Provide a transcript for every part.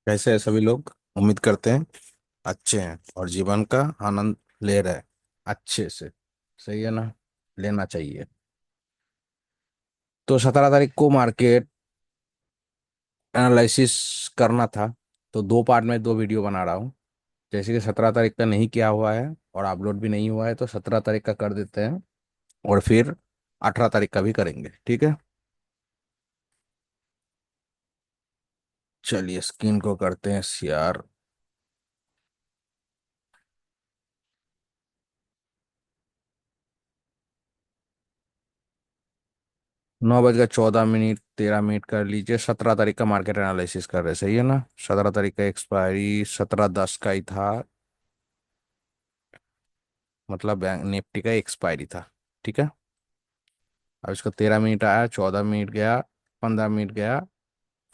कैसे है सभी लोग। उम्मीद करते हैं अच्छे हैं और जीवन का आनंद ले रहे हैं अच्छे से। सही है ना। लेना चाहिए। तो 17 तारीख को मार्केट एनालिसिस करना था। तो दो पार्ट में दो वीडियो बना रहा हूँ। जैसे कि 17 तारीख का नहीं किया हुआ है और अपलोड भी नहीं हुआ है तो 17 तारीख का कर देते हैं। और फिर 18 तारीख का भी करेंगे, ठीक है। चलिए स्क्रीन को करते हैं शेयर। 9 बज कर 14 मिनट 13 मिनट कर लीजिए। 17 तारीख का मार्केट एनालिसिस कर रहे हैं, सही है ना। 17 तारीख का एक्सपायरी 17/10 का ही था। मतलब बैंक निफ्टी का एक्सपायरी था। ठीक है। अब इसका 13 मिनट आया, 14 मिनट गया, 15 मिनट गया।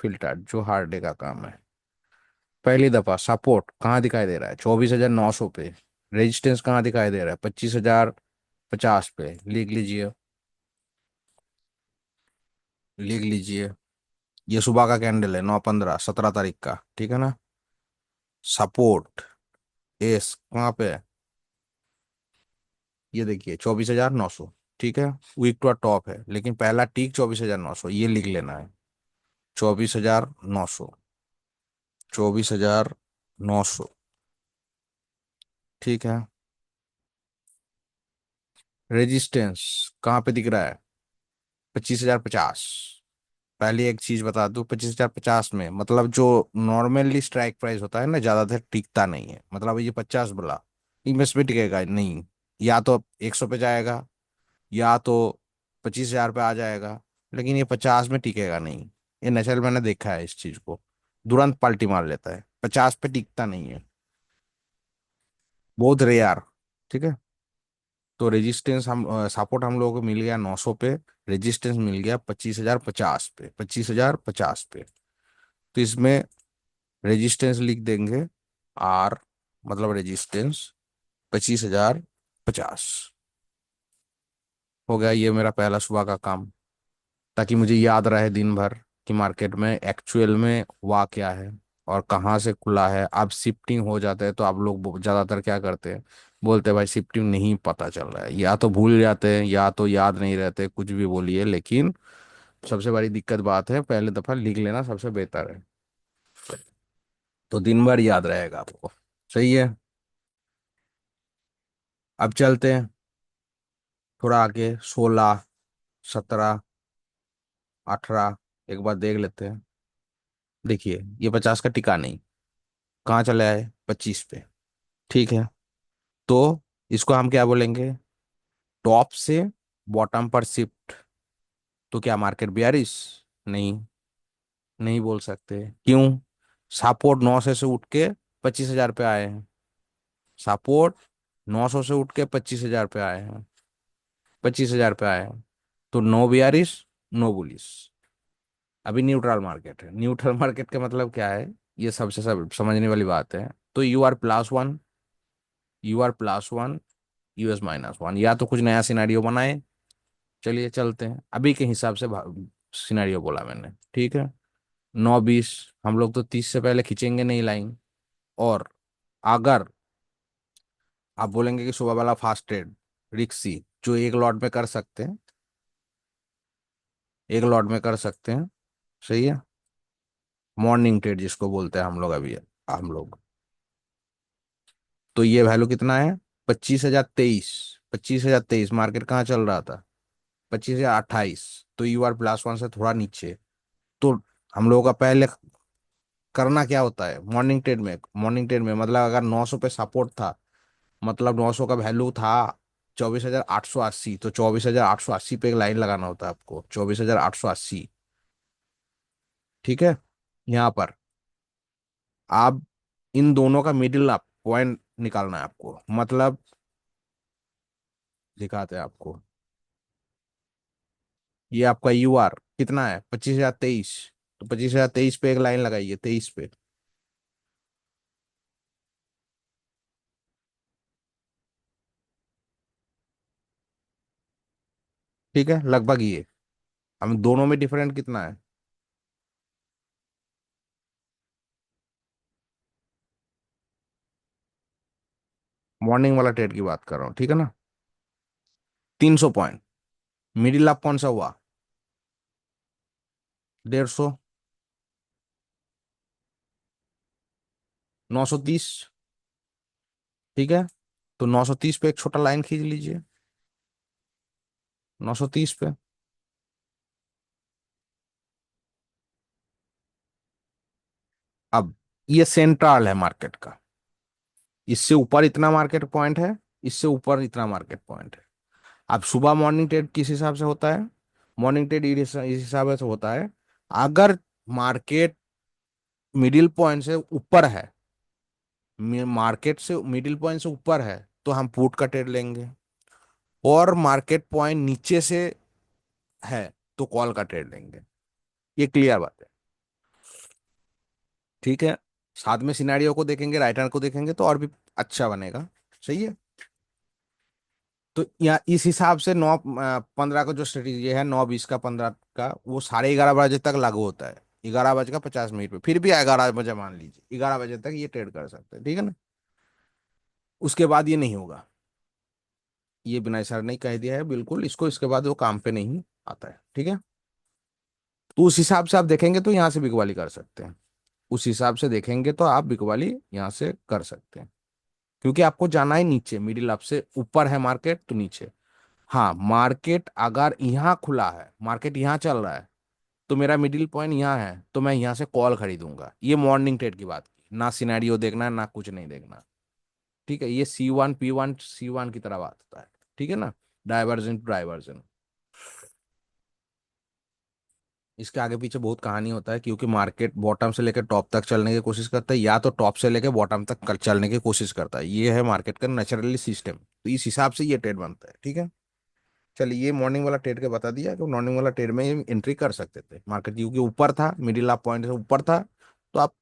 फिल्टर जो हार्ड डे का काम है। पहली दफा सपोर्ट कहाँ दिखाई दे रहा है? 24,900 पे। रेजिस्टेंस कहाँ दिखाई दे रहा है? 25,050 पे। लिख लीजिए। लिख लीजिए। ये सुबह का कैंडल है, 9:15 17 तारीख का, ठीक है ना। सपोर्ट एस कहाँ पे है? ये देखिए 24,900। ठीक है। वीक टू टॉप है लेकिन पहला टीक 24,900, ये लिख लेना है। 24,900। 24,900। ठीक है। रेजिस्टेंस कहाँ पे दिख रहा है? 25,050। पहले एक चीज बता दूं, 25,050 में मतलब जो नॉर्मली स्ट्राइक प्राइस होता है ना, ज्यादातर टिकता नहीं है। मतलब ये 50 बोला, इन्वेस्टमेंट टिकेगा नहीं। या तो 100 पे जाएगा या तो 25,000 पे आ जाएगा। लेकिन ये 50 में टिकेगा नहीं। ये नेचुरल, मैंने देखा है इस चीज को। तुरंत पलटी मार लेता है, 50 पे टिकता नहीं है। बहुत रेयर। ठीक है। तो रेजिस्टेंस हम सपोर्ट हम लोगों को मिल गया 900 पे। रेजिस्टेंस मिल गया 25,050 पे, 25,050 पे। तो इसमें रेजिस्टेंस लिख देंगे आर, मतलब रेजिस्टेंस 25,050। हो गया ये मेरा पहला सुबह का काम। ताकि मुझे याद रहे दिन भर कि मार्केट में एक्चुअल में हुआ क्या है और कहाँ से खुला है। अब शिफ्टिंग हो जाता है तो आप लोग ज्यादातर क्या करते हैं? बोलते हैं भाई शिफ्टिंग नहीं पता चल रहा है, या तो भूल जाते हैं या तो याद नहीं रहते, कुछ भी बोलिए। लेकिन सबसे बड़ी दिक्कत बात है, पहले दफा लिख लेना सबसे बेहतर है। तो दिन भर याद रहेगा आपको। सही है। अब चलते हैं थोड़ा आगे। 16, 17, 18 एक बार देख लेते हैं। देखिए ये 50 का टिका नहीं, कहाँ चला है? 25 पे। ठीक है। तो इसको हम क्या बोलेंगे? टॉप से बॉटम पर शिफ्ट। तो क्या मार्केट बियरिश? नहीं, नहीं बोल सकते। क्यों? सपोर्ट 900 से उठ के 25,000 पे आए हैं। सपोर्ट 900 से उठ के 25,000 पे आए हैं। 25,000 पे आए हैं। तो नो बियरिश, नो बुलिश। अभी न्यूट्रल मार्केट है। न्यूट्रल मार्केट का मतलब क्या है? ये सबसे सब समझने वाली बात है। तो you are +1, you are +1, US -1, या तो कुछ नया सिनेरियो बनाए। चलिए चलते हैं अभी के हिसाब से। सिनेरियो बोला मैंने, ठीक है। 9:20 हम लोग तो 30 से पहले खींचेंगे नहीं लाइन। और अगर आप बोलेंगे कि सुबह वाला फास्ट ट्रेड रिक्सी, जो एक लॉट में कर सकते हैं, एक लॉट में कर सकते हैं। सही है। मॉर्निंग ट्रेड जिसको बोलते हैं हम लोग अभी, हम लोग। तो ये वैल्यू कितना है? 25,023। 25,023 मार्केट कहाँ चल रहा था? 25,028। तो यू आर +1 से थोड़ा नीचे। तो हम लोगों का पहले करना क्या होता है मॉर्निंग ट्रेड में? मॉर्निंग ट्रेड में मतलब अगर 900 पे सपोर्ट था, मतलब 900 का वैल्यू था 24,880, तो 24,880 पे एक लाइन लगाना होता है आपको। 24,880। ठीक है। यहाँ पर आप इन दोनों का मिडिल अप पॉइंट निकालना है आपको। मतलब दिखाते हैं आपको। ये आपका यू आर कितना है? 25,023। तो 25,023 पे एक लाइन लगाइए, 23 पे। ठीक है, लगभग ये। हम दोनों में डिफरेंट कितना है? मॉर्निंग वाला ट्रेड की बात कर रहा हूँ, ठीक है ना। 300 पॉइंट। मिडिल अप कौन सा हुआ? 150। 930। ठीक है, तो 930 पे एक छोटा लाइन खींच लीजिए। 930 पे। अब ये सेंट्रल है मार्केट का। इससे ऊपर इतना मार्केट पॉइंट है, इससे ऊपर इतना मार्केट पॉइंट है। अब सुबह मॉर्निंग ट्रेड किस हिसाब से होता है? मॉर्निंग ट्रेड इस हिसाब से होता है, अगर मार्केट मिडिल पॉइंट से ऊपर है, मार्केट से मिडिल पॉइंट से ऊपर है, तो हम पुट का ट्रेड लेंगे। और मार्केट पॉइंट नीचे से है, तो कॉल का ट्रेड लेंगे। ये क्लियर बात है, ठीक है। साथ में सिनेरियो को देखेंगे, राइट हैंड को देखेंगे, तो और भी अच्छा बनेगा। सही है। तो यहाँ इस हिसाब से 9:15 का जो स्ट्रेटेजी है, 9:20 का 15 का, वो 11:30 बजे तक लागू होता है। 11:50 पे, फिर भी 11 बजे मान लीजिए, 11 बजे तक ये ट्रेड कर सकते हैं, ठीक है ना। उसके बाद ये नहीं होगा। ये बिना सर नहीं कह दिया है बिल्कुल इसको, इसके बाद वो काम पे नहीं आता है, ठीक है। तो उस हिसाब से आप देखेंगे तो यहाँ से बिकवाली कर सकते हैं। उस हिसाब से देखेंगे तो आप बिकवाली यहाँ से कर सकते हैं, क्योंकि आपको जाना है नीचे। मिडिल अप से ऊपर है मार्केट, तो नीचे। हाँ, मार्केट अगर यहाँ खुला है, मार्केट यहाँ चल रहा है, तो मेरा मिडिल पॉइंट यहाँ है, तो मैं यहाँ से कॉल खरीदूंगा। ये मॉर्निंग ट्रेड की बात की, ना सिनेरियो देखना ना कुछ नहीं देखना, ठीक है। ये C1 P1 C1 की तरह बात होता है, ठीक है ना। Diversion to diversion. इसके आगे पीछे बहुत कहानी होता है, क्योंकि मार्केट बॉटम से लेकर टॉप तक चलने की कोशिश करता है, या तो टॉप से लेकर बॉटम तक चलने की कोशिश करता है। ये है मार्केट का नेचुरली सिस्टम, तो इस हिसाब से ये ट्रेड बनता है, ठीक है। चलिए, ये मॉर्निंग वाला ट्रेड के बता दिया कि मॉर्निंग वाला ट्रेड में ये एंट्री कर सकते थे। मार्केट क्योंकि ऊपर था, मिडिल ऑफ पॉइंट से ऊपर था, तो आप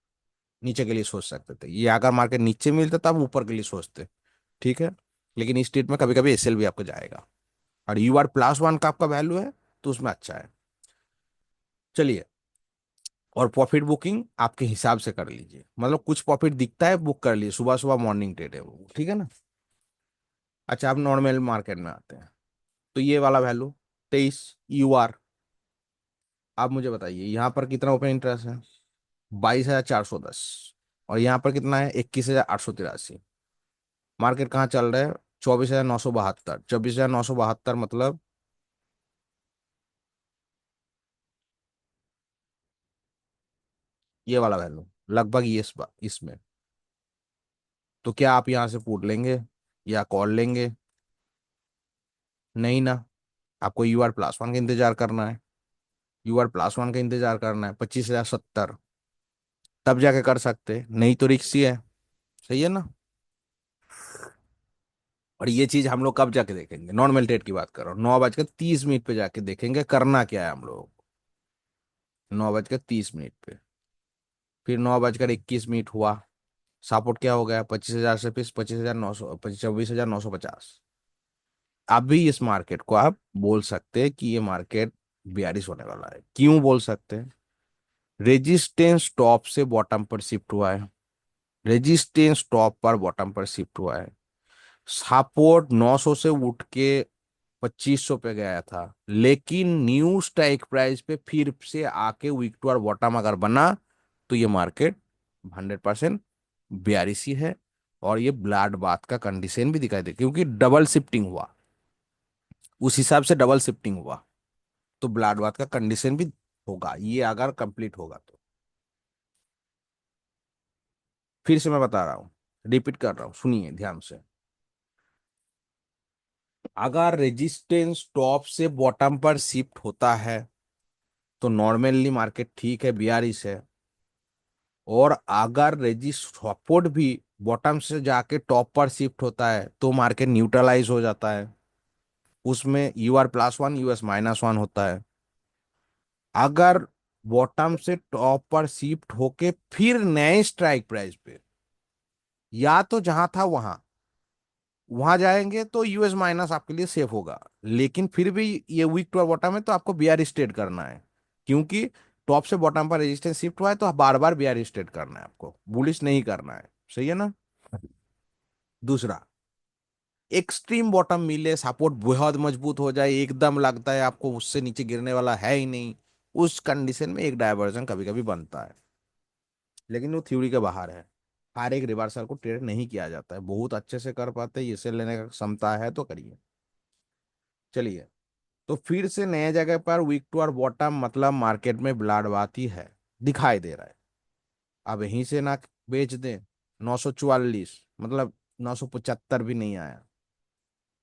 नीचे के लिए सोच सकते थे। ये अगर मार्केट नीचे मिलता तो आप ऊपर के लिए सोचते, ठीक है। लेकिन इस ट्रेड में कभी कभी एसएल भी आपको जाएगा, और UR+1 का आपका वैल्यू है, तो उसमें अच्छा है। चलिए, और प्रॉफिट बुकिंग आपके हिसाब से कर लीजिए, मतलब कुछ प्रॉफिट दिखता है बुक कर लीजिए, सुबह सुबह मॉर्निंग ट्रेड है वो, ठीक है ना। अच्छा, आप नॉर्मल मार्केट में आते हैं, तो ये वाला वैल्यू 23 UR। आप मुझे बताइए यहाँ पर कितना ओपन इंटरेस्ट है? 22,410। और यहाँ पर कितना है? 21,883। मार्केट कहाँ चल रहा है? 24,972। 24,972 मतलब ये वाला वैल्यू, लगभग ये इसमें। तो क्या आप यहाँ से पुट लेंगे या कॉल लेंगे? नहीं ना। आपको UR+1 का इंतजार करना है। UR+1 का इंतजार करना है, 25,070। तब जाके कर सकते हैं, नहीं तो रिक्स ही है। सही है ना। और ये चीज हम लोग कब जाके देखेंगे? नॉर्मल ट्रेड की बात कर रहा हूँ, 9:30 पे जाके देखेंगे करना क्या है हम लोग। 9:30 पे। फिर 9:21 हुआ, सपोर्ट क्या हो गया? 25,000 से फिर 25,900, 24,950। अभी इस मार्केट को आप बोल सकते हैं कि ये मार्केट बेयरिश होने वाला है। क्यों बोल सकते हैं? रेजिस्टेंस टॉप से बॉटम पर शिफ्ट हुआ है। रेजिस्टेंस टॉप पर बॉटम पर शिफ्ट हुआ है। सपोर्ट 900 से उठ के 2500 पे गया था, लेकिन न्यू स्ट्राइक प्राइस पे फिर से आके वीक टू और बॉटम अगर बना, तो ये मार्केट 100% बेयरिश ही है। और ये ब्लड बाथ का कंडीशन भी दिखाई दे, क्योंकि डबल शिफ्टिंग हुआ, उस हिसाब से डबल शिफ्टिंग हुआ, तो ब्लड बाथ का कंडीशन भी होगा ये अगर कंप्लीट होगा तो। फिर से मैं बता रहा हूँ, रिपीट कर रहा हूँ, सुनिए ध्यान से। अगर रेजिस्टेंस टॉप से बॉटम पर शिफ्ट होता है, तो नॉर्मली मार्केट ठीक है, बियारिश है। और अगर रेजिस्ट सपोर्ट भी बॉटम से जाके टॉप पर शिफ्ट होता है, तो मार्केट न्यूट्रलाइज हो जाता है। उसमें UR+1 US-1 होता है। अगर बॉटम से टॉप पर शिफ्ट होके फिर नए स्ट्राइक प्राइस पे, या तो जहां था वहां जाएंगे, तो US- आपके लिए सेफ होगा। लेकिन फिर भी ये वीक टू बॉटम है, तो आपको बीआर स्टेट करना है, क्योंकि टॉप से बॉटम पर रेजिस्टेंस शिफ्ट हुआ है, तो बार बार बीआर स्टेट करना है आपको, बुलिश नहीं करना है। सही है ना। दूसरा, एक्सट्रीम बॉटम मिले, सपोर्ट बहुत मजबूत हो जाए, एकदम लगता है आपको उससे नीचे गिरने वाला है ही नहीं, उस कंडीशन में एक डायवर्जन कभी कभी बनता है, लेकिन वो थ्योरी के बाहर है। हर एक रिवर्सल को ट्रेड नहीं किया जाता है, बहुत अच्छे से कर पाते हैं, इसे लेने का क्षमता है तो करिए। चलिए, तो फिर से नए जगह पर वीक टू और बॉटम, मतलब मार्केट में ब्लाडबाती है, दिखाई दे रहा है। अब यहीं से ना बेच दें, 944, मतलब 975 भी नहीं आया,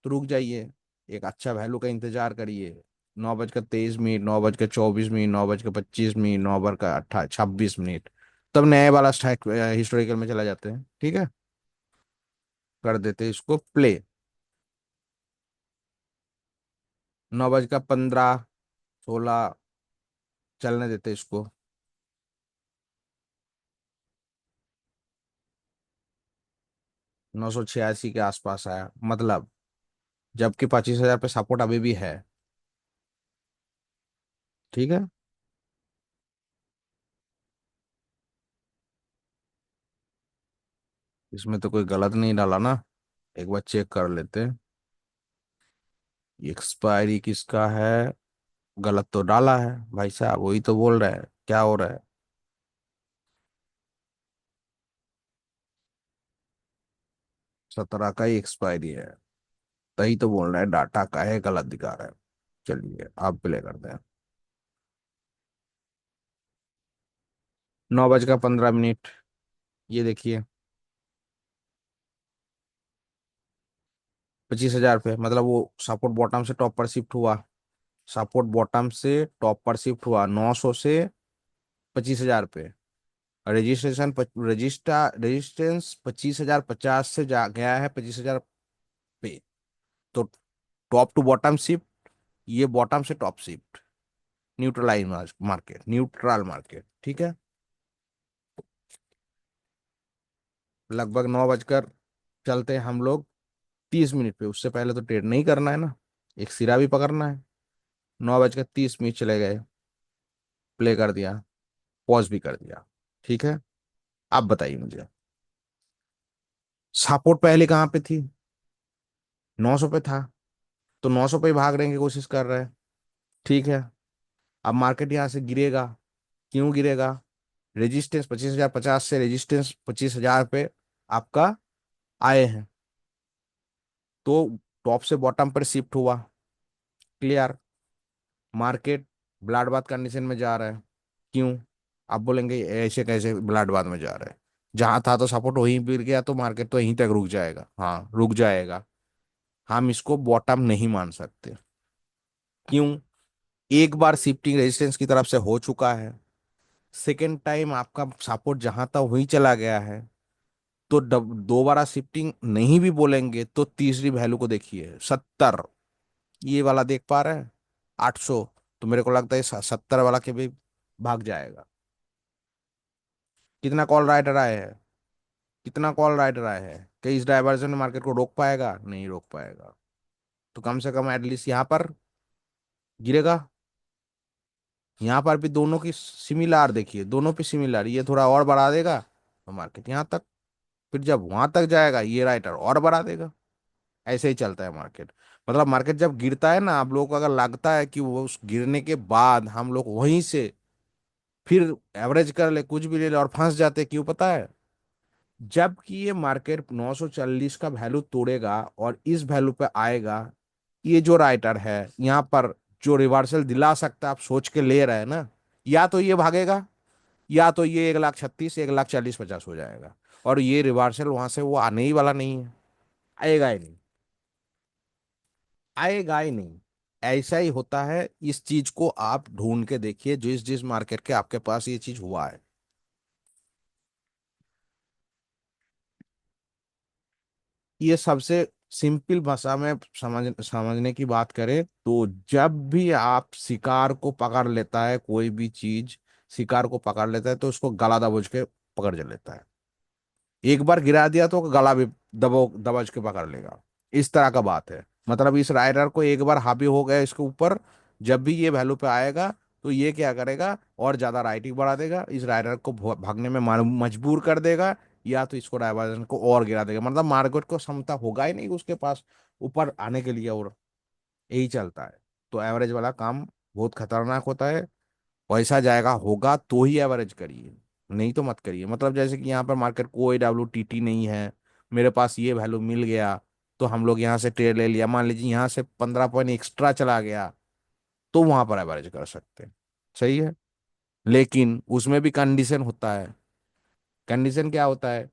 तो रुक जाइए, एक अच्छा वैल्यू का इंतजार करिए। 9:23, 9:24, 9:25, 9:26, तब नए वाला स्ट्राइक हिस्टोरिकल में चला जाते हैं, ठीक है। कर देते हैं इसको प्ले। 9:15, 16, चलने देते इसको। 986 के आसपास आया, मतलब जबकि 25,000 पे सपोर्ट अभी भी है, ठीक है। इसमें तो कोई गलत नहीं डाला ना, एक बार चेक कर लेते हैं। एक्सपायरी किसका है? गलत तो डाला है भाई साहब, वही तो बोल रहा है, क्या हो रहा है। 17 का ही एक्सपायरी है, तभी तो बोल रहा है डाटा का है, गलत दिखा रहा है। चलिए आप प्ले करते हैं। 9:15, ये देखिए, 25,000 पे, मतलब वो सपोर्ट बॉटम से टॉप पर शिफ्ट हुआ, सपोर्ट बॉटम से टॉप पर शिफ्ट हुआ 900 से 25,000 पे। रेजिस्टेंस 25,050 से जा गया है 25,000 पे। तो टॉप टू बॉटम शिफ्ट, ये बॉटम से top shift, neutralise market, neutral market, ठीक है। लगभग 9 बजकर चलते हैं हम लोग 30 मिनट पे, उससे पहले तो ट्रेड नहीं करना है ना, एक सिरा भी पकड़ना है। 9:30 चले गए, प्ले कर दिया, पॉज भी कर दिया, ठीक है। आप बताइए मुझे, सपोर्ट पहले कहाँ पे थी? 900 पे था, तो 900 पे ही भागने की कोशिश कर रहे हैं, ठीक है। अब मार्केट यहाँ से गिरेगा, क्यों गिरेगा? रेजिस्टेंस 25,050 से रेजिस्टेंस 25,000 पे आपका आए हैं, तो टॉप से बॉटम पर शिफ्ट हुआ, क्लियर। मार्केट ब्लाडबाथ कंडीशन में जा रहा है, क्यों? आप बोलेंगे ऐसे कैसे ब्लाडबाथ में जा रहा है, जहां था तो सपोर्ट वहीं गिर गया, तो मार्केट तो यहीं तक रुक जाएगा, हाँ रुक जाएगा। हम इसको बॉटम नहीं मान सकते, क्यों? एक बार शिफ्टिंग रेजिस्टेंस की तरफ से हो चुका है, सेकेंड टाइम आपका सपोर्ट जहां था वहीं चला गया है, तो दोबारा शिफ्टिंग नहीं भी बोलेंगे तो तीसरी वैल्यू को देखिए, 70, ये वाला देख पा रहे हैं, 800, तो मेरे को लगता है 70 वाला के भी भाग जाएगा। कितना कॉल राइटर आए हैं, कितना कॉल राइटर आए हैं, कि इस डायवर्जन मार्केट को रोक पाएगा? नहीं रोक पाएगा, तो कम से कम एटलीस्ट यहाँ पर गिरेगा। यहाँ पर भी दोनों की सिमिलर देखिए, दोनों पे सिमिलर, ये थोड़ा और बढ़ा देगा तो मार्केट यहाँ तक, फिर जब वहां तक जाएगा ये राइटर और बढ़ा देगा, ऐसे ही चलता है मार्केट। मतलब मार्केट जब गिरता है ना, आप लोगों को अगर लगता है कि वो उस गिरने के बाद हम लोग वहीं से फिर एवरेज कर ले, कुछ भी ले ले और फंस जाते, क्यों पता है? जबकि ये मार्केट 940 का वैल्यू तोड़ेगा और इस वैल्यू पे आएगा, ये जो राइटर है यहाँ पर जो रिवर्सल दिला सकता है, आप सोच के ले रहे हैं ना, या तो ये भागेगा, या तो ये 1,36,000, 1,40,50 हो जाएगा, और ये रिवर्सल वहां से वो आने ही वाला नहीं है, आएगा ही नहीं, आएगा ही नहीं। ऐसा ही होता है, इस चीज को आप ढूंढ के देखिए, जिस जिस मार्केट के आपके पास ये चीज हुआ है। ये सबसे सिंपल भाषा में समझने की बात करें तो, जब भी आप शिकार को पकड़ लेता है, कोई भी चीज शिकार को पकड़ लेता है, तो उसको गला दबोच के पकड़ लेता है। एक बार गिरा दिया तो गला भी दबोच के पकड़ लेगा, इस तरह का बात है। मतलब इस राइडर को एक बार हावी हो गया इसके ऊपर, जब भी ये वैल्यू पे आएगा तो ये क्या करेगा, और ज्यादा राइटिंग बढ़ा देगा, इस राइडर को भागने में मजबूर कर देगा, या तो इसको डाइवर्जन को और गिरा देगा, मतलब मार्केट को क्षमता होगा ही नहीं उसके पास ऊपर आने के लिए, और यही चलता है। तो एवरेज वाला काम बहुत खतरनाक होता है। पैसा जाएगा होगा तो ही एवरेज करिए, नहीं तो मत करिए। मतलब जैसे कि यहाँ पर मार्केट कोई WTT नहीं है, मेरे पास ये वैल्यू मिल गया तो हम लोग यहाँ से ट्रेड ले लिया, मान लीजिए यहाँ से 15 पॉइंट एक्स्ट्रा चला गया, तो वहां पर एवरेज कर सकते हैं। सही है। लेकिन उसमें भी कंडीशन होता है। कंडीशन क्या होता है,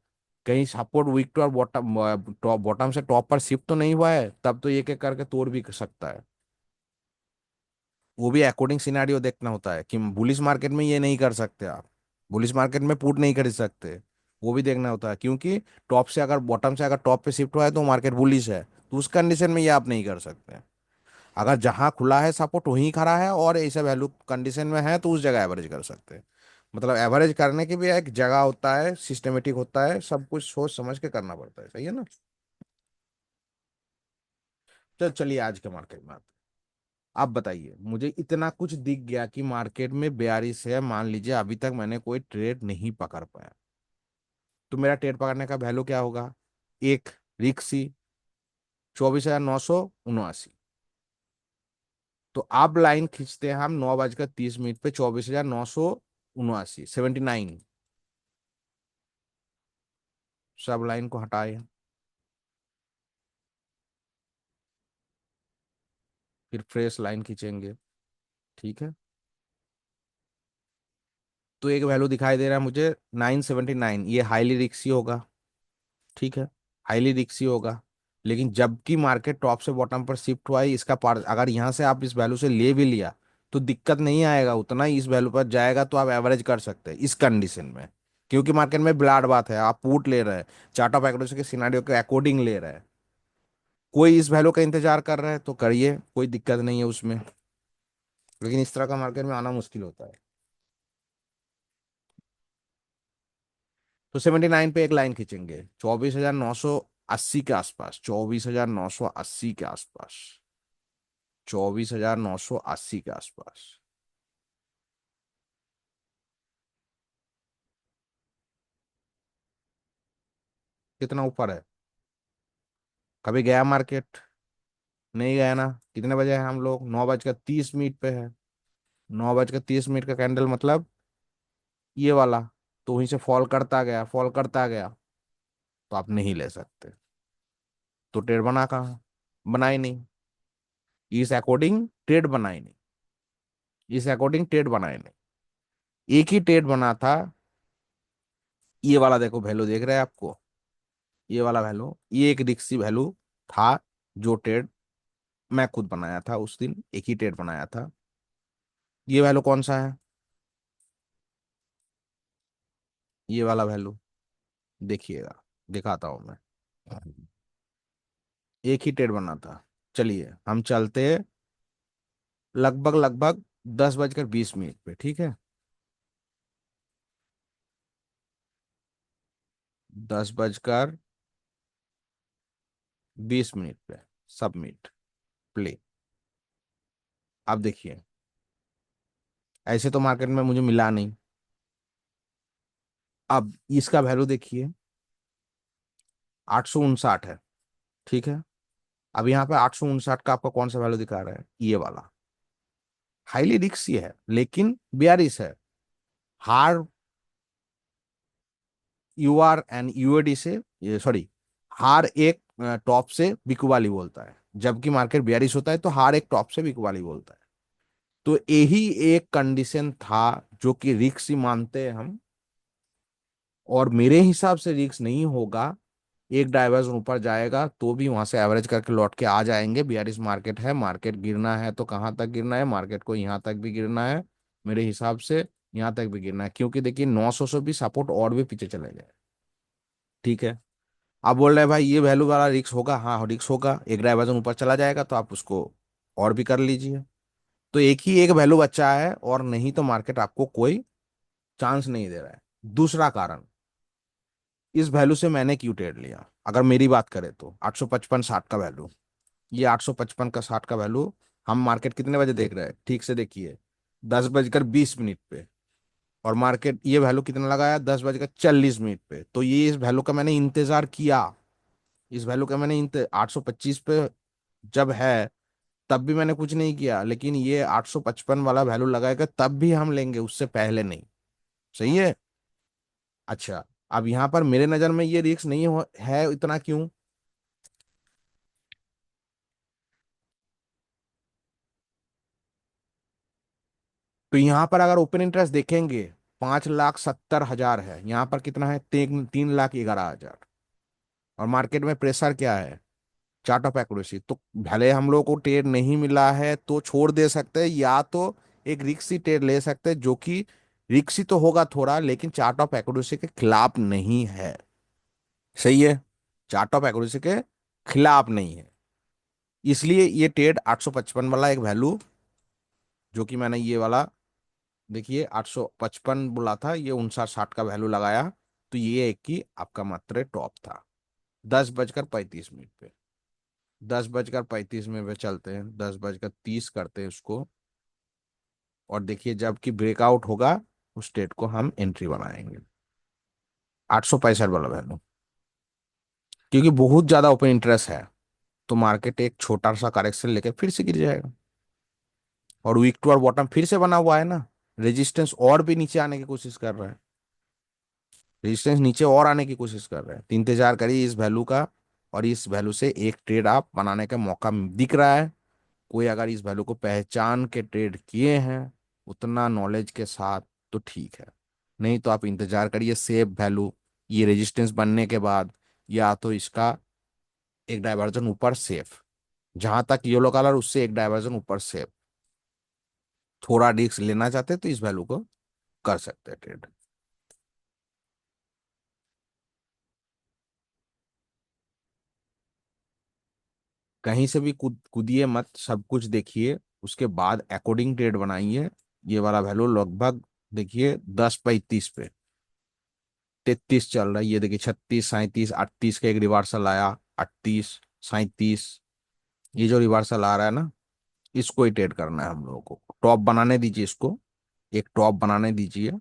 कहीं सपोर्ट वीक टू और बॉटम, टॉप बॉटम से टॉप पर शिफ्ट तो नहीं हुआ है, तब तो एक एक करके तोड़ भी सकता है। वो भी अकॉर्डिंग सिनेरियो देखना होता है कि बुलिश मार्केट में ये नहीं कर सकते आप, बुलिश मार्केट में पुट नहीं खरीद सकते। वो भी देखना होता है, क्योंकि टॉप से अगर बॉटम से अगर टॉप पे शिफ्ट हुआ है तो मार्केट बुलिश है, तो उस कंडीशन में ये आप नहीं कर सकते। अगर जहां खुला है सपोर्ट वहीं खड़ा है और ऐसे वैल्यू कंडीशन में है, तो उस जगह एवरेज कर सकते हैं। मतलब एवरेज करने की भी एक जगह होता है, सिस्टमेटिक होता है, सब कुछ सोच समझ के करना पड़ता है। सही है ना। तो चलिए आज के मार्केट में आते हैं। आप बताइए, मुझे इतना कुछ दिख गया कि मार्केट में 42 है, मान लीजिए अभी तक मैंने कोई ट्रेड नहीं पकड़ पाया, तो मेरा ट्रेड पकड़ने का वैल्यू क्या होगा? एक रिक्सी 24,979। तो अब लाइन खींचते हैं हम 9:30 पे, 24,979, सब लाइन को हटाए, फिर फ्रेश लाइन खींचेंगे। ठीक है। तो एक वैल्यू दिखाई दे रहा है मुझे 979, ये हाईली रिक्सी होगा। ठीक है, हाईली रिक्सी होगा। लेकिन जबकि मार्केट टॉप से बॉटम पर शिफ्ट हुआ है, इसका पार अगर यहाँ से आप इस वैल्यू से ले भी लिया तो दिक्कत नहीं आएगा, उतना ही इस वैल्यू पर जाएगा तो आप एवरेज कर सकते हैं इस कंडीशन में। क्योंकि मार्केट में ब्लाड बात है, आप पुट ले रहे हैं, चार्ट ऑफ एक्यूरेसी के सिनारियो के अकॉर्डिंग ले रहे हैं। कोई इस वैल्यू का इंतजार कर रहा है तो करिए, कोई दिक्कत नहीं है उसमें। लेकिन इस तरह का मार्केट में आना मुश्किल होता है। तो 79 पे एक लाइन खींचेंगे, 24,980 के आसपास, 24,980 के आसपास, 24,980 के आसपास। कितना ऊपर है? कभी गया मार्केट? नहीं गया ना। कितने बजे हैं हम लोग? 9:30 पे है। 9:30 का कैंडल मतलब ये वाला। तो वहीं से फॉल करता गया, फॉल करता गया, तो आप नहीं ले सकते। तो ट्रेड बना कहाँ? बनाई नहीं। इस अकॉर्डिंग ट्रेड बनाई नहीं, इस अकॉर्डिंग ट्रेड बनाए नहीं। एक ही ट्रेड बना था, ये वाला देखो वैल्यू देख रहे हैं आपको, ये वाला वैल्यू, ये एक रिक्सी वैल्यू था। जो ट्रेड मैं खुद बनाया था उस दिन, एक ही ट्रेड बनाया था। ये वैल्यू कौन सा है? ये वाला वैल्यू देखिएगा, दिखाता हूं मैं। एक ही ट्रेड बना था। चलिए हम चलते हैं लगभग लगभग 10:20 पे। ठीक है, 10:20 पे सबमिट, प्ले। अब देखिए, ऐसे तो मार्केट में मुझे मिला नहीं। अब इसका वैल्यू देखिए, 859 है। ठीक है। अब यहाँ पे 859 का आपका कौन सा वैल्यू दिखा रहा है? ये वाला। हाईली रिस्की है लेकिन बेयरिश है। हार UR एंड UAD से, ये सॉरी, हार एक टॉप से बिकू वाली बोलता है, जबकि मार्केट बेयरिश होता है तो हार एक टॉप से बिकू वाली बोलता है। तो यही एक कंडीशन था जो कि रिक्स ही मानते हैं हम, और मेरे हिसाब से रिक्स नहीं होगा। एक डाइवर्जन ऊपर जाएगा तो भी वहां से एवरेज करके लौट के आ जाएंगे। बेयरिश मार्केट है, मार्केट गिरना है तो कहाँ तक गिरना है? मार्केट को यहाँ तक भी गिरना है मेरे हिसाब से, यहाँ तक भी गिरना है, क्योंकि देखिए 900 से भी सपोर्ट और भी पीछे चले गए। ठीक है। आप बोल रहे हैं भाई ये वैल्यू वाला रिक्स होगा, हाँ रिक्स होगा, एक डाइवर्जन ऊपर चला जाएगा तो आप उसको और भी कर लीजिए। तो एक ही एक वैल्यू बचा है, और नहीं तो मार्केट आपको कोई चांस नहीं दे रहा है। दूसरा कारण, इस वैल्यू से मैंने क्यों ट्रेड लिया? अगर मेरी बात करें तो 855.60 का वैल्यू, ये 855 का 60 का वैल्यू, हम मार्केट कितने बजे देख रहे हैं ठीक से देखिए, 10:20 पे। और मार्केट ये वैल्यू कितना लगाया, 10 बजकर 40 मिनट पे, तो ये इस वैल्यू का मैंने इंतजार किया। इस वैल्यू का मैंने 825 पे जब है, तब भी मैंने कुछ नहीं किया, लेकिन ये 855 वाला वैल्यू लगाएगा तब भी हम लेंगे, उससे पहले नहीं। सही है। अच्छा, अब यहां पर मेरे नजर में ये रिस्क नहीं है इतना, क्यों? तो यहां पर अगर ओपन इंटरेस्ट देखेंगे, 5,70,000 है, यहां पर कितना है, 3,11,000। और मार्केट में प्रेशर क्या है, चार्ट ऑफ एक्यूरेसी। तो भले हम लोग को ट्रेड नहीं मिला है तो छोड़ दे सकते हैं, या तो एक रिक्सी ट्रेड ले सकते हैं, जो कि रिक्सी तो होगा थोड़ा, लेकिन चार्ट ऑफ एक्यूरेसी के खिलाफ नहीं है। सही है। चार्ट ऑफ एक्यूरेसी के खिलाफ नहीं है, इसलिए ये ट्रेड 855 वाला एक वैल्यू, जो कि मैंने ये वाला, देखिए 855 बोला था, ये 59-60 का वैल्यू लगाया, तो ये एक की आपका मात्र टॉप था। 10 बजकर 35 मिनट पे, 10 बजकर 35 मिनट पे चलते हैं, 10 बजकर 30 करते हैं उसको। और देखिए जब कि ब्रेकआउट होगा, उस ट्रेड को हम एंट्री बनाएंगे, 865 वाला वैल्यू। क्योंकि बहुत ज्यादा ओपन इंटरेस्ट है, तो मार्केट एक छोटा सा करेक्शन लेके फिर से गिर जाएगा। और वीक टू और बॉटम फिर से बना हुआ है ना, रेजिस्टेंस और भी नीचे आने की कोशिश कर रहा है, रेजिस्टेंस नीचे और आने की कोशिश कर रहे हैं, तो इंतजार करिए इस वैल्यू का। और इस वैल्यू से एक ट्रेड आप बनाने का मौका दिख रहा है, कोई अगर इस वैल्यू को पहचान के ट्रेड किए हैं उतना नॉलेज के साथ, तो ठीक है। नहीं तो आप इंतजार करिए सेफ वैल्यू, ये रेजिस्टेंस बनने के बाद, या तो इसका एक डाइवर्जन ऊपर सेफ, जहां तक येलो कलर उससे एक डाइवर्जन ऊपर सेफ, थोड़ा रिस्क लेना चाहते हैं तो इस वैल्यू को कर सकते हैं ट्रेड। कहीं से भी कूदिए मत, सब कुछ देखिए, उसके बाद अकॉर्डिंग ट्रेड बनाइए। ये वाला वैल्यू लगभग देखिए 10 पैंतीस पे, 33 चल रहा है, ये देखिए 36 37 38 का एक रिवर्सल आया, 38 37, ये जो रिवर्सल आ रहा है ना, इसको ही ट्रेड करना है हम लोगों को। टॉप बनाने दीजिए इसको, एक टॉप बनाने दीजिए,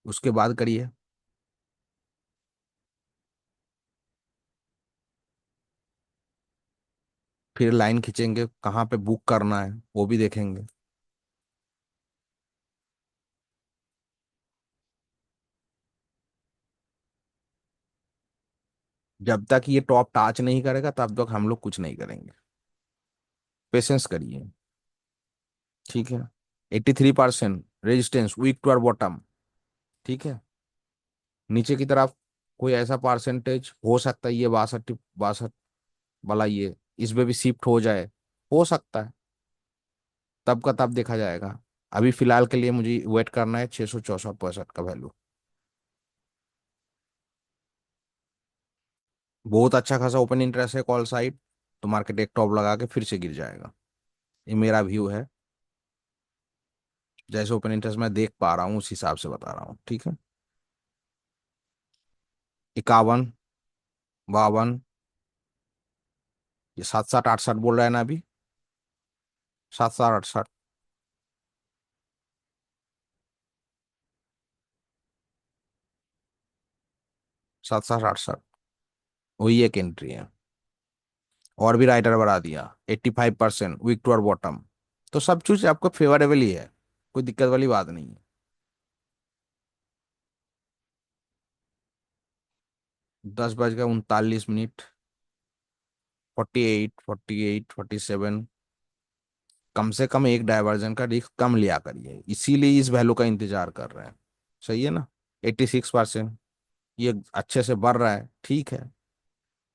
उसके बाद करिए। फिर लाइन खींचेंगे, कहाँ पे बुक करना है वो भी देखेंगे। जब तक ये टॉप टच नहीं करेगा तब तक हम लोग कुछ नहीं करेंगे, पेशेंस करिए। ठीक है। 83% रेजिस्टेंस, वीक टू बॉटम। ठीक है। नीचे की तरफ कोई ऐसा परसेंटेज हो सकता है, ये 62 62 वाला, ये इसमें भी शिफ्ट हो जाए, हो सकता है, तब का तब देखा जाएगा। अभी फिलहाल के लिए मुझे वेट करना है 664 65 का वैल्यू। बहुत अच्छा खासा ओपन इंटरेस्ट है कॉल साइड, तो मार्केट एक टॉप लगा के फिर से गिर जाएगा, ये मेरा व्यू है। जैसे ओपन इंटरेस्ट मैं देख पा रहा हूँ उस हिसाब से बता रहा हूँ। ठीक है। 51 52, ये 67 68 बोल रहा है ना अभी, 67 68, 67 68, वही एक एंट्री है। और भी राइटर बढ़ा दिया, 85% वीक टू बॉटम। तो सब चीज आपको फेवरेबल ही है, कोई दिक्कत वाली बात नहीं है। 10 बजकर 39 मिनट, 48 48 47, कम से कम एक डायवर्जन का रिस्क कम लिया करिए, इसीलिए इस वैल्यू का इंतजार कर रहे हैं। सही है ना। 86%, ये अच्छे से बढ़ रहा है, ठीक है,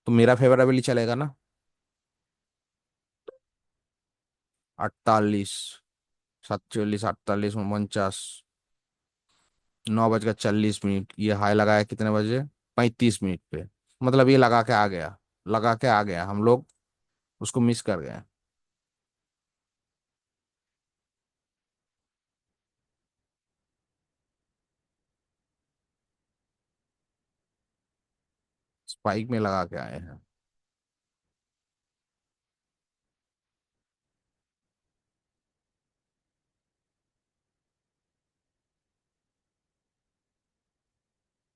तो मेरा फेवरेबली चलेगा ना। 48 47 48 49, 9 बजकर 40 मिनट, ये हाई लगाया कितने बजे, 35 मिनट पे, मतलब ये लगा के आ गया, लगा के आ गया, हम लोग उसको मिस कर गए। स्पाइक में लगा के आए हैं।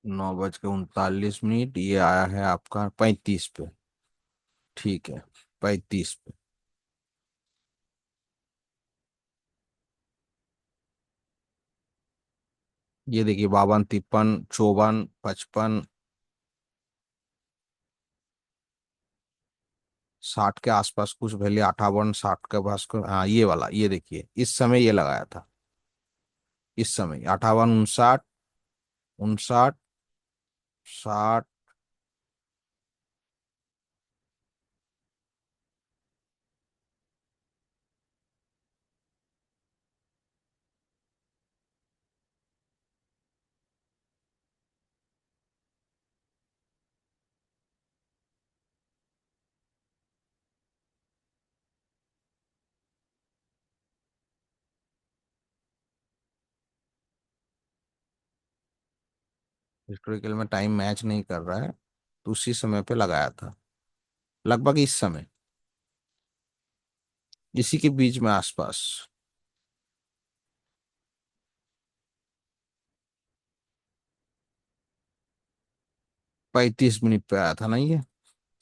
9:39, ये आया है आपका 35 पे। ठीक है, 35 पे। ये देखिए 52, 53, 54, 55, 60 के आसपास कुछ वैल्यू, 58, 60 के पास हाँ ये वाला, ये देखिए इस समय ये लगाया था। इस समय 58, 59, 59, 60। हिस्टोरिकल में टाइम मैच नहीं कर रहा है, तो उसी समय पे लगाया था, लगभग इस समय, इसी के बीच में आसपास। 35 मिनट पे आया था ना ये।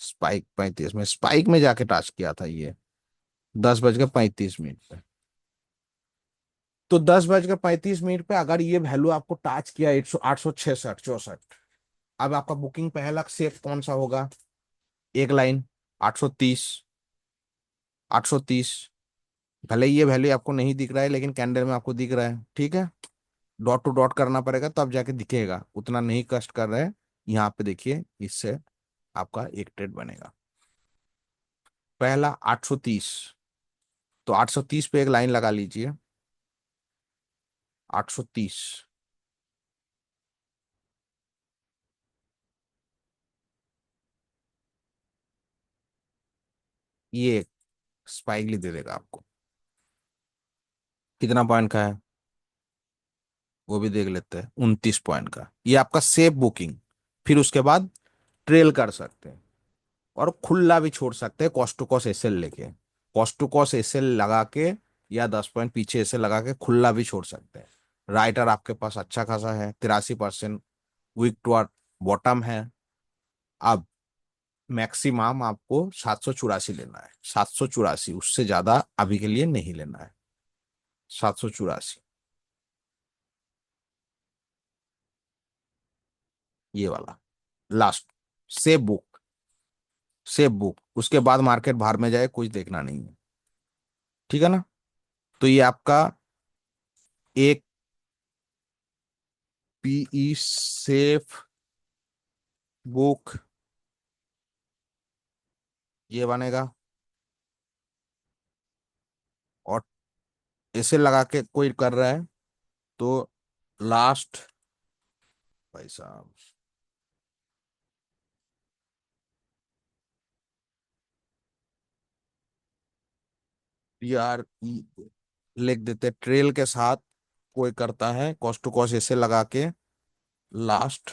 स्पाइक 35 में, स्पाइक में जाके टच किया था ये 10:35 पे। तो 10:35 पे अगर ये वैल्यू आपको टच किया 866, 64, अब आपका बुकिंग पहला सेफ कौन सा होगा? एक लाइन, 830, 830। भले ही ये वैल्यू आपको नहीं दिख रहा है, लेकिन कैंडल में आपको दिख रहा है, ठीक है। डॉट टू डॉट करना पड़ेगा तब जाके दिखेगा, उतना नहीं कष्ट कर रहे हैं। यहाँ पे देखिए, इससे आपका एक ट्रेड बनेगा। पहला 830, तो 830 पे एक लाइन लगा लीजिए। 830, ये स्पाइकली दे देगा आपको। कितना पॉइंट का है वो भी देख लेते हैं, 29 पॉइंट का। ये आपका सेफ बुकिंग। फिर उसके बाद ट्रेल कर सकते हैं, और खुला भी छोड़ सकते हैं कॉस्ट टू कॉस्ट एसएल लेके। कॉस्ट टू कॉस्ट एसएल लगा के, या 10 पॉइंट पीछे एसएल लगा के खुला भी छोड़ सकते हैं। राइटर आपके पास अच्छा खासा है, 83%। वीक टू बॉटम है। अब मैक्सिमम आपको 784 लेना है, 784, उससे ज्यादा अभी के लिए नहीं लेना है। 784, ये वाला last. Safe book, safe book, उसके बाद मार्केट बाहर में जाए कुछ देखना नहीं है। ठीक है ना? तो ये आपका एक पीई सेफ बुक ये बनेगा। और ऐसे लगा के कोई कर रहा है, तो लास्ट, भाई साहब, यार लिख देते ट्रेल के साथ। कोई करता है कॉस्ट टू कॉस्ट ऐसे लगा के, लास्ट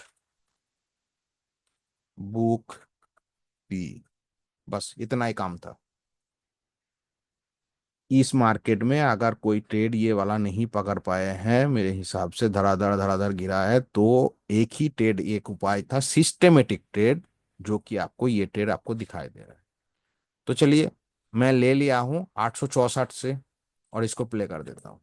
बुक पी, बस इतना ही काम था। इस मार्केट में अगर कोई ट्रेड ये वाला नहीं पकड़ पाए हैं, मेरे हिसाब से धड़ाधड़ धड़ाधड़ गिरा है, तो एक ही ट्रेड, एक उपाय था, सिस्टेमेटिक ट्रेड, जो कि आपको ये ट्रेड आपको दिखाई दे रहा है। तो चलिए, मैं ले लिया हूं 864 से, और इसको प्ले कर देता हूँ।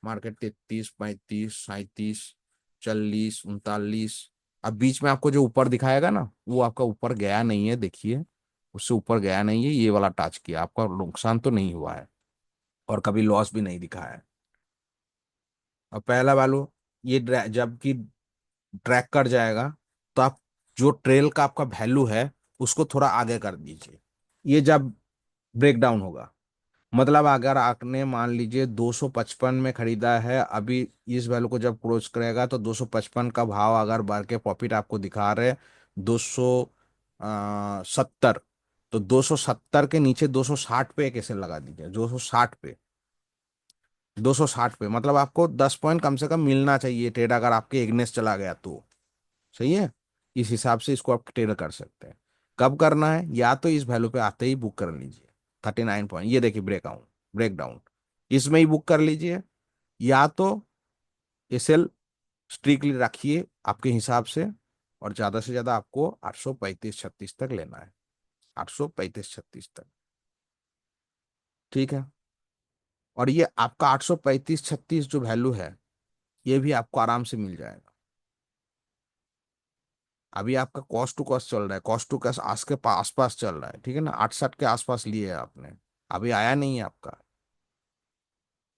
मार्केट 33, 35, 37, 40, 39, 39। अब बीच में आपको जो ऊपर दिखाएगा ना, वो आपका ऊपर गया नहीं है, देखिए। उससे ऊपर गया नहीं है, ये वाला टच किया, आपका नुकसान तो नहीं हुआ है, और कभी लॉस भी नहीं दिखा है। और पहला वालो, ये जबकि ट्रैक कर जाएगा, तो आप जो ट्रेल का आपका वैल्यू है, उसको थोड़ा आगे कर दीजिए। ये जब ब्रेक डाउन होगा, मतलब अगर आपने मान लीजिए 255 में खरीदा है, अभी इस वैल्यू को जब क्लोज करेगा, तो 255 का भाव अगर बढ़ के प्रॉफिट आपको दिखा रहे 270, तो 270 के नीचे 260 पे कैसे लगा दीजिए, 260 पे। 260 पे मतलब आपको 10 पॉइंट कम से कम मिलना चाहिए ट्रेड, अगर आपके एग्नेस्ट चला गया तो। सही है? इस हिसाब से इसको आप ट्रेड कर सकते हैं। कब करना है? या तो इस वैल्यू पे आते ही बुक कर लीजिए, 39 पॉइंट, ये देखिए ब्रेकआउट, ब्रेक डाउन, इसमें ही बुक कर लीजिए। या तो एसएल स्ट्रिक्टली रखिए आपके हिसाब से, और ज्यादा से ज्यादा आपको 835-36 तक लेना है, 835-36 तक। ठीक है। और ये आपका 835-36 जो वैल्यू है, ये भी आपको आराम से मिल जाएगा। अभी आपका कॉस्ट टू कॉस्ट चल रहा है, कॉस्ट टू कॉस्ट आज के आसपास चल रहा है, ठीक है ना, 68 के आसपास लिए है आपने। अभी आया नहीं है आपका।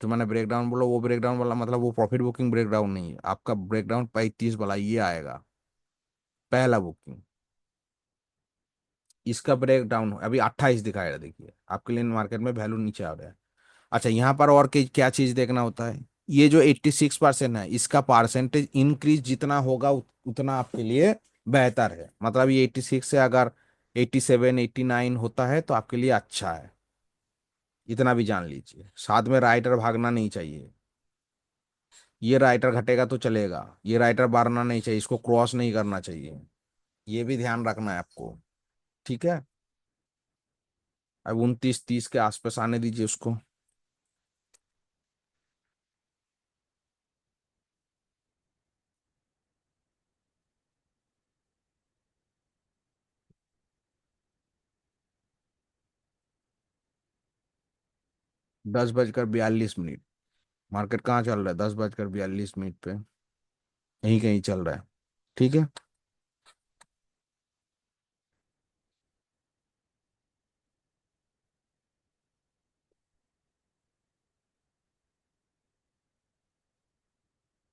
जो मैंने ब्रेकडाउन बोला, वो ब्रेकडाउन वाला मतलब वो प्रॉफिट बुकिंग ब्रेकडाउन नहीं है आपका, ब्रेकडाउन 35 वाला ये आएगा, पहला बुकिंग। इसका ब्रेकडाउन अभी 28 दिखाएगा, देखिए आपके लिए मार्केट में वैल्यू नीचे आ रहा है। अच्छा, यहाँ पर और क्या चीज देखना होता है, ये जो 86% है, इसका परसेंटेज इंक्रीज जितना होगा उतना आपके लिए बेहतर है। मतलब ये 86 से अगर 87 89 होता है तो आपके लिए अच्छा है। इतना भी जान लीजिए, साथ में राइटर भागना नहीं चाहिए। ये राइटर घटेगा तो चलेगा, ये राइटर बढ़ना नहीं चाहिए, इसको क्रॉस नहीं करना चाहिए। ये भी ध्यान रखना है आपको। ठीक है। अब 29-30 के आसपास आने दीजिए उसको। 10:42 मार्केट कहाँ चल रहा है? 10:42 पे यहीं कहीं चल रहा है। ठीक है।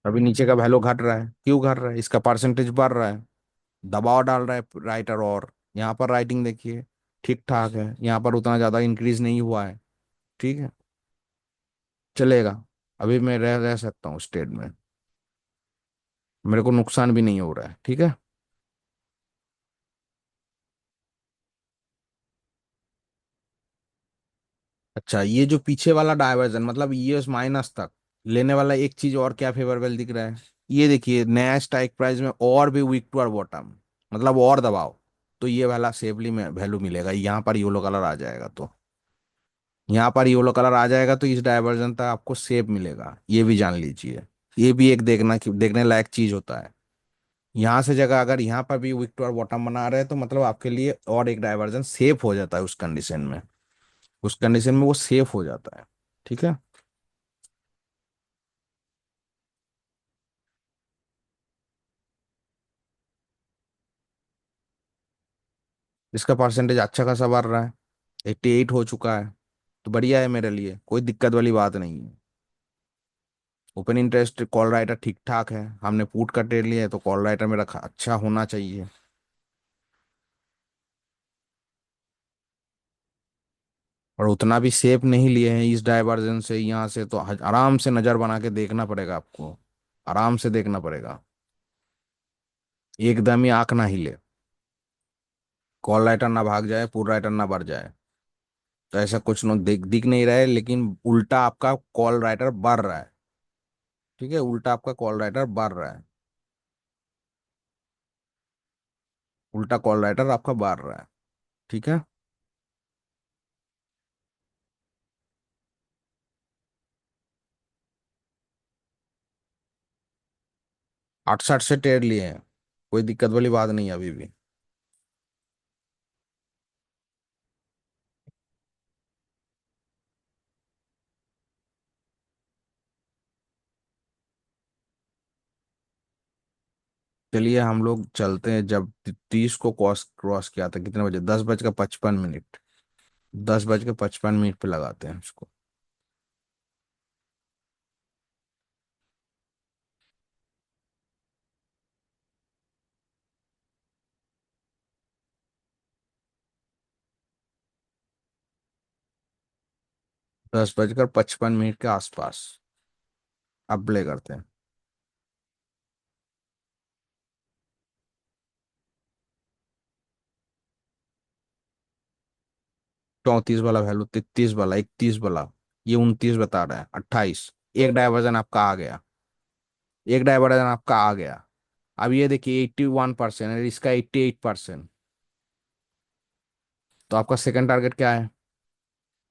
अभी नीचे का वैल्यू घट रहा है, क्यों घट रहा है? इसका परसेंटेज बढ़ रहा है, दबाव डाल रहा है राइटर। और यहाँ पर राइटिंग देखिए ठीक ठाक है, यहाँ पर उतना ज्यादा इंक्रीज नहीं हुआ है। ठीक है, चलेगा। अभी मैं रह रह सकता हूँ स्टेट में, मेरे को नुकसान भी नहीं हो रहा है। ठीक है। अच्छा, ये जो पीछे वाला डायवर्जन मतलब ये माइनस तक लेने वाला, एक चीज और क्या फेवरेबल दिख रहा है, ये देखिए नया स्ट्राइक प्राइस में और भी वीक टू बॉटम, मतलब और दबाव। तो ये वाला सेफली में वैल्यू मिलेगा, यहाँ पर येलो कलर आ जाएगा तो, यहाँ पर येलो कलर आ जाएगा तो इस डायवर्जन तक आपको सेफ मिलेगा, ये भी जान लीजिए। ये भी एक देखने लायक चीज होता है। यहाँ से जगह अगर यहाँ पर भी वीक टू बॉटम बना रहे हैं तो मतलब आपके लिए और एक डायवर्जन सेफ हो जाता है उस कंडीशन में, उस कंडीशन में वो सेफ हो जाता है। ठीक है। इसका परसेंटेज अच्छा खासा बढ़ रहा है, 88 हो चुका है। तो बढ़िया है, मेरे लिए कोई दिक्कत वाली बात नहीं है। ओपन इंटरेस्ट कॉल राइटर ठीक ठाक है, हमने पुट का ट्रेड लिया है तो कॉल राइटर मेरा अच्छा होना चाहिए। और उतना भी सेफ नहीं लिए हैं इस डाइवर्जन से, यहाँ से तो आराम से नजर बना के देखना पड़ेगा आपको, आराम से देखना पड़ेगा, एकदम ही आंख ना हिले, कॉल राइटर ना भाग जाए, पुट राइटर ना बढ़ जाए। तो ऐसा कुछ न दिख नहीं रहा है, लेकिन उल्टा आपका कॉल राइटर बढ़ रहा है। ठीक है, उल्टा आपका कॉल राइटर बढ़ रहा है, उल्टा कॉल राइटर आपका बढ़ रहा है। ठीक है। 68 से ट्रेड लिए हैं, कोई दिक्कत वाली बात नहीं है अभी भी। चलिए हम लोग चलते हैं, जब 30 को क्रॉस क्रॉस किया था कितने बजे, 10:55, 10:55 पे लगाते हैं उसको। 10:55 के आसपास अब प्ले करते हैं। 34 वाला वैल्यू, 33 वाला, 31 वाला, ये 29 बता रहा है, 28। एक डायवर्जन आपका आ गया, एक डायवर्जन आपका आ गया। अब ये देखिए 81% है, इसका 88%। तो आपका सेकंड टारगेट क्या है?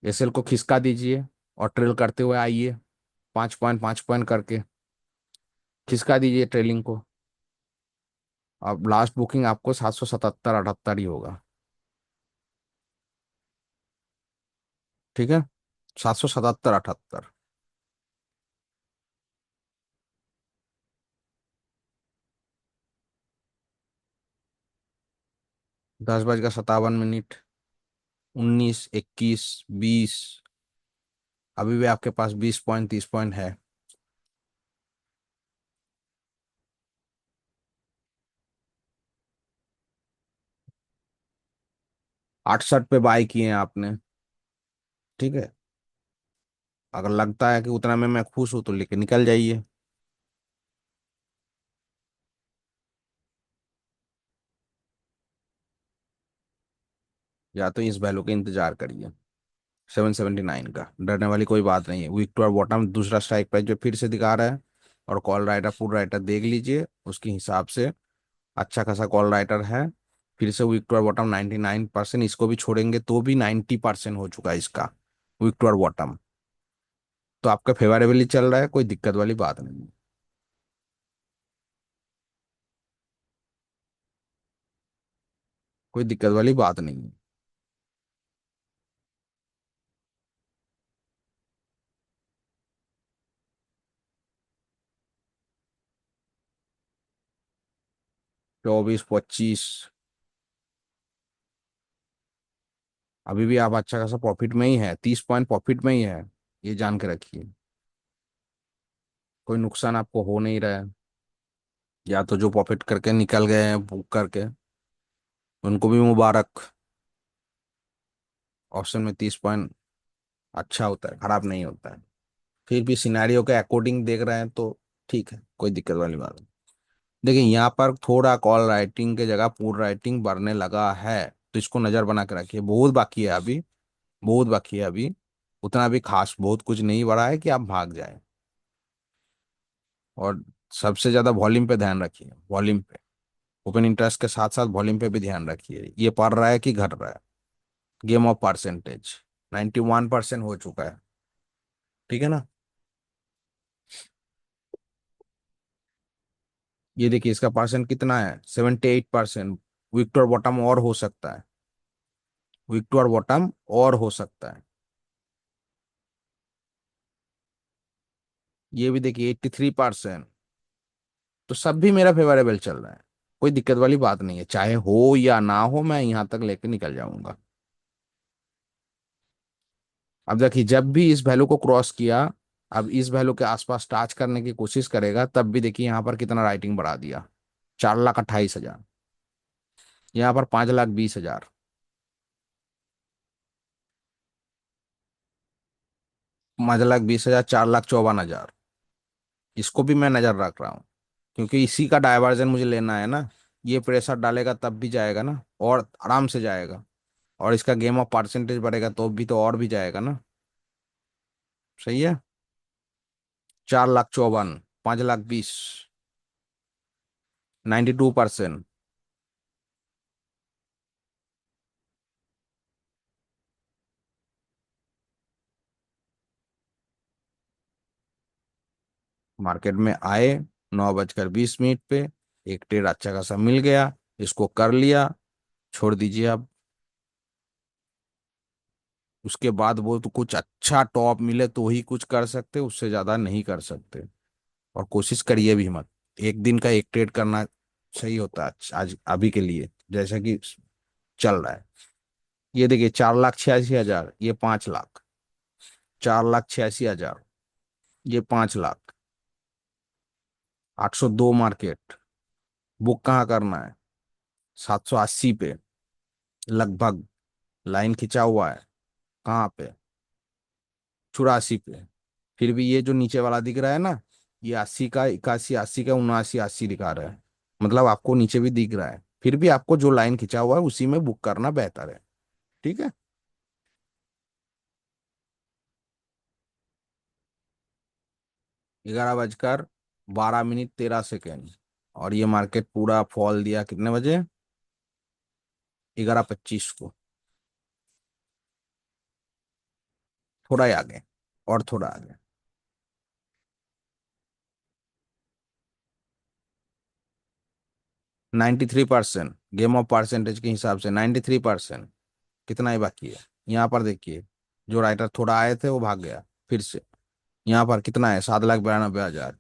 एसएल को खिसका दीजिए और ट्रेल करते हुए आइए, 5 पॉइंट 5 पॉइंट करके। खिसका दीजिए ट्रेलिंग को। अब लास्ट बुकिंग आपको 777 78 ही होगा। ठीक है, 777 78। 10 बज कर 57 मिनट, 19 21 20। अभी भी आपके पास 20 पॉइंट 30 पॉइंट है। 68 पे बाई किए हैं आपने। ठीक है, अगर लगता है कि उतना में मैं खुश हूं तो लेके निकल जाइए। या तो इस वैल्यू का इंतजार करिए, 779 का। डरने वाली कोई बात नहीं है। वीक टू और बॉटम दूसरा स्ट्राइक प्राइस जो फिर से दिखा रहा है। और कॉल राइटर फुल राइटर देख लीजिए उसके हिसाब से। अच्छा खासा कॉल राइटर है। फिर से वीक टू और बॉटम 99%। इसको भी छोड़ेंगे तो भी 90% हो चुका है इसका वीक टू और बॉटम। तो आपका फेवरेबली चल रहा है, कोई दिक्कत वाली बात नहीं है। कोई दिक्कत वाली बात नहीं है। 24 25। अभी भी आप अच्छा खासा प्रॉफिट में ही है, 30 पॉइंट प्रॉफिट में ही है। ये जान के रखिए। कोई नुकसान आपको हो नहीं रहा है। या तो जो प्रॉफिट करके निकल गए हैं बुक करके, उनको भी मुबारक। ऑप्शन में 30 पॉइंट अच्छा होता है, खराब नहीं होता है। फिर भी सिनेरियो के अकॉर्डिंग देख रहे हैं तो ठीक है, कोई दिक्कत वाली बात नहीं। देखिए यहाँ पर थोड़ा कॉल राइटिंग के जगह पुट राइटिंग बढ़ने लगा है। तो इसको नजर बना के रखिए, बहुत बाकी है अभी। बहुत बाकी है अभी। उतना भी खास बहुत कुछ नहीं बढ़ा है कि आप भाग जाए। और सबसे ज्यादा वॉल्यूम पे ध्यान रखिए, वॉल्यूम पे। ओपन इंटरेस्ट के साथ साथ वॉल्यूम पे भी ध्यान रखिए, ये बढ़ रहा है कि घट रहा है। गेम ऑफ परसेंटेज 91% हो चुका है। ठीक है ना। ये देखिए इसका परसेंट कितना है, 78%। विक्टर बॉटम और हो सकता है। विक्टर बॉटम और हो सकता है। ये भी देखिए 83%। तो सब भी मेरा फेवरेबल चल रहा है। कोई दिक्कत वाली बात नहीं है, चाहे हो या ना हो मैं यहां तक लेके निकल जाऊंगा। अब देखिए जब भी इस वैल्यू को क्रॉस किया, अब इस वैल्यू के आसपास टच करने की कोशिश करेगा तब भी देखिए यहाँ पर कितना राइटिंग बढ़ा दिया। 4,28,000। यहाँ पर 5,20,000। 5,20,000, 4,54,000। इसको भी मैं नजर रख रहा हूँ, क्योंकि इसी का डायवर्जन मुझे लेना है ना। ये प्रेशर डालेगा तब भी जाएगा ना, और आराम से जाएगा। और इसका गेम ऑफ परसेंटेज बढ़ेगा तो और भी जाएगा ना। सही है। 4,54,000, 5,20,000। 92%। मार्केट में आए 9 बजकर 20 मिनट पे। एक ट्रेड अच्छा खासा मिल गया, इसको कर लिया। छोड़ दीजिए अब। उसके बाद वो तो कुछ अच्छा टॉप मिले तो ही कुछ कर सकते, उससे ज्यादा नहीं कर सकते। और कोशिश करिए भी मत। एक दिन का एक ट्रेड करना सही होता है आज अभी के लिए, जैसा कि चल रहा है। ये देखिए 4,86,000, ये 5 लाख। 4,86,000, ये 5 लाख। 802 मार्केट। बुक कहाँ करना है? 780 पे लगभग। लाइन खिंचा हुआ है कहाँ पे? 84 पे। फिर भी ये जो नीचे वाला दिख रहा है ना, ये 80 का 81, 80 का 79 80 दिखा रहा है। मतलब आपको नीचे भी दिख रहा है, फिर भी आपको जो लाइन खिंचा हुआ है उसी में बुक करना बेहतर है। ठीक है। 11 बजकर 12 मिनट 13 सेकेंड। और ये मार्केट पूरा फॉल दिया कितने बजे? 11:25 को। थोड़ा ही आगे, और थोड़ा आगे। 93%, गेम ऑफ परसेंटेज के हिसाब से 93%। कितना ही बाकी है? यहाँ पर देखिए, जो राइटर थोड़ा आए थे वो भाग गया फिर से। यहाँ पर कितना है? 7,92,000।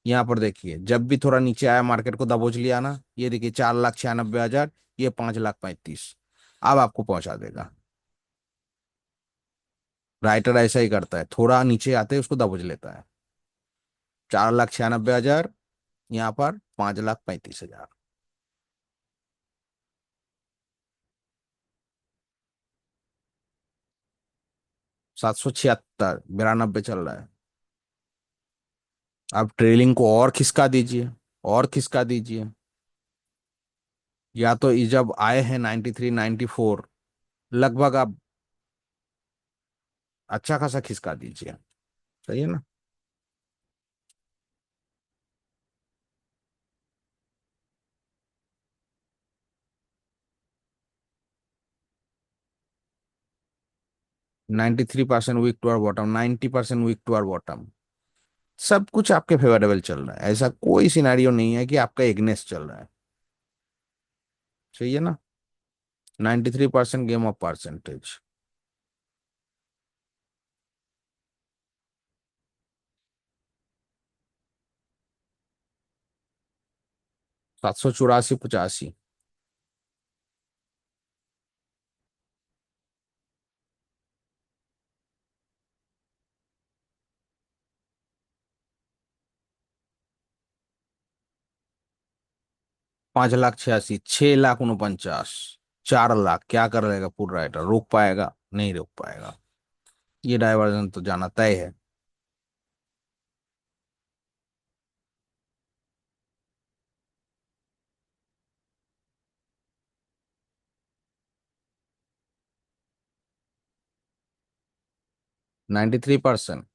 यहाँ पर देखिए, जब भी थोड़ा नीचे आया मार्केट को दबोच लिया ना, ये देखिए 4,96,000, ये 5,35,000। अब आपको पहुंचा देगा। राइटर ऐसा ही करता है, थोड़ा नीचे आते ही उसको दबोच लेता है। 4,96,000, यहाँ पर 5,35,000। 776, 92 चल रहा है। अब ट्रेलिंग को और खिसका दीजिए, और खिसका दीजिए। या तो ये जब आए हैं 93, 94, लगभग आप अच्छा खासा खिसका दीजिए। सही है ना? 93% week two are bottom, 90% week two are bottom. सब कुछ आपके फेवरेबल चल रहा है, ऐसा कोई सिनेरियो नहीं है कि आपका एग्नेस्ट चल रहा है। सही है ना? 93% गेम ऑफ परसेंटेज। 784, 85। 5,86,000, 6,49,000, 4 लाख। क्या कर लेगा पुल राइटर? रोक पाएगा? नहीं रोक पाएगा। ये डाइवर्जन तो जाना तय है। 93%,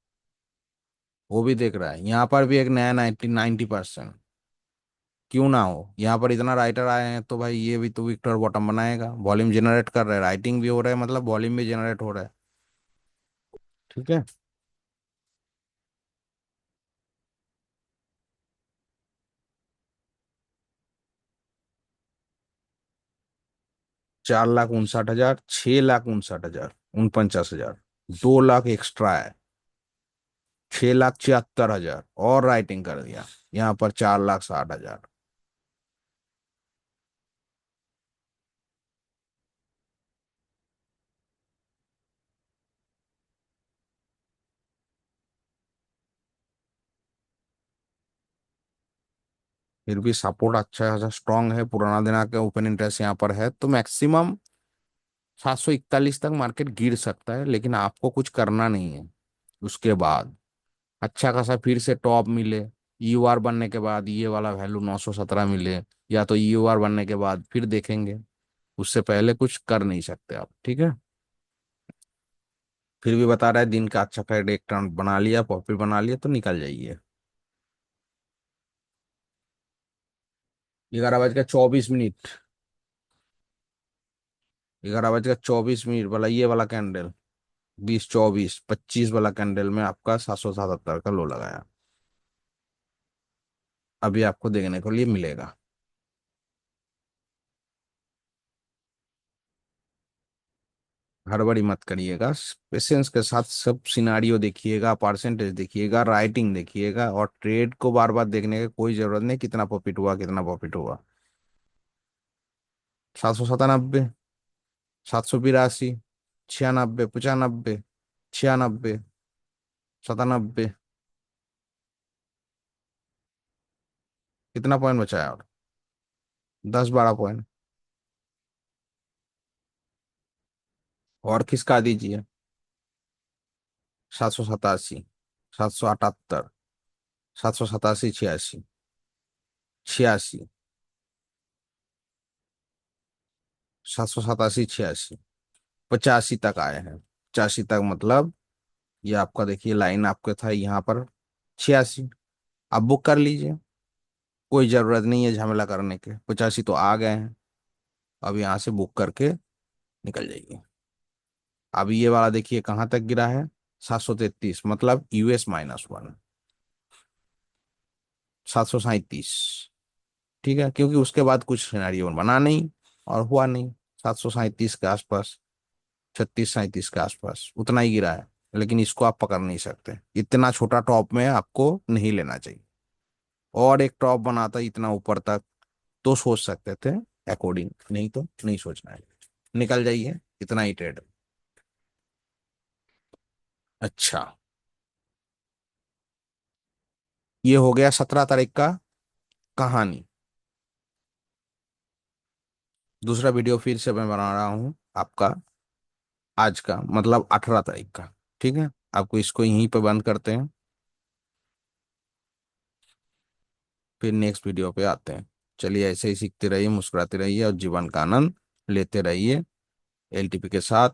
वो भी देख रहा है। यहाँ पर भी एक नया 90%। क्यों ना हो? यहाँ पर इतना राइटर आए हैं तो भाई ये भी तो विक्टर बॉटम बनाएगा। वॉल्यूम जनरेट कर रहा है, राइटिंग भी हो रहा है, मतलब वॉल्यूम भी जनरेट हो रहा है। ठीक है। 4,59,000, 6,59,000, 49,000, 2 लाख एक्स्ट्रा है। 6,76,000 और राइटिंग कर दिया। यहाँ पर 4,60,000। फिर भी सपोर्ट अच्छा खासा स्ट्रांग है, पुराना दिन के ओपन इंटरेस्ट यहाँ पर है, तो मैक्सिमम 741 तक मार्केट गिर सकता है, लेकिन आपको कुछ करना नहीं है। उसके बाद अच्छा खासा फिर से टॉप मिले, ईयूआर बनने के बाद ये वाला वैल्यू 917 मिले, या तो ईयूआर बनने के बाद फिर देखेंगे। उससे पहले कुछ कर नहीं सकते आप। ठीक है। फिर भी बता रहा है दिन का अच्छा खासा एक टर्न बना लिया, प्रॉफिट बना लिया, तो निकल जाइए। 11 बज के 24 मिनट। 11 बज के 24 मिनट वाला ये वाला कैंडल, 20, 24, 25 वाला कैंडल में आपका 777 का लो लगाया। अभी आपको देखने को लिए मिलेगा। हड़बड़ी मत करिएगा, पेशेंस के साथ सब सिनारियो देखिएगा, परसेंटेज देखिएगा, राइटिंग देखिएगा, और ट्रेड को बार बार देखने की कोई जरूरत नहीं, कितना प्रॉफिट हुआ, कितना प्रॉफिट हुआ। 797, 782, 96, 95, 96, 97। कितना पॉइंट बचा है? और 10-12 पॉइंट और खिसका दीजिए। 787, 778, 787, 86, 86, 787, 86, 85 तक आए हैं। 85 तक मतलब ये आपका देखिए लाइन आपका था यहाँ पर 86। आप बुक कर लीजिए, कोई जरूरत नहीं है झमेला करने के, 85 तो आ गए हैं। अब यहाँ से बुक करके निकल जाइए। अब ये वाला देखिए कहाँ तक गिरा है, 733, मतलब US -1। 737, ठीक है, क्योंकि उसके बाद कुछ सिनेरियो बना नहीं और हुआ नहीं। 737 के आसपास, 36 37 के आसपास उतना ही गिरा है। लेकिन इसको आप पकड़ नहीं सकते, इतना छोटा टॉप में आपको नहीं लेना चाहिए। और एक टॉप बनाता इतना ऊपर तक तो सोच सकते थे अकॉर्डिंग, नहीं तो नहीं सोचना है। निकल जाइए, इतना ही ट्रेड। अच्छा, ये हो गया 17 तारीख का कहानी। दूसरा वीडियो फिर से मैं बना रहा हूँ आपका, आज का मतलब 18 तारीख का। ठीक है, आपको इसको यहीं पे बंद करते हैं, फिर नेक्स्ट वीडियो पे आते हैं। चलिए, ऐसे ही सीखते रहिए, मुस्कुराते रहिए और जीवन का आनंद लेते रहिए एलटीपी के साथ।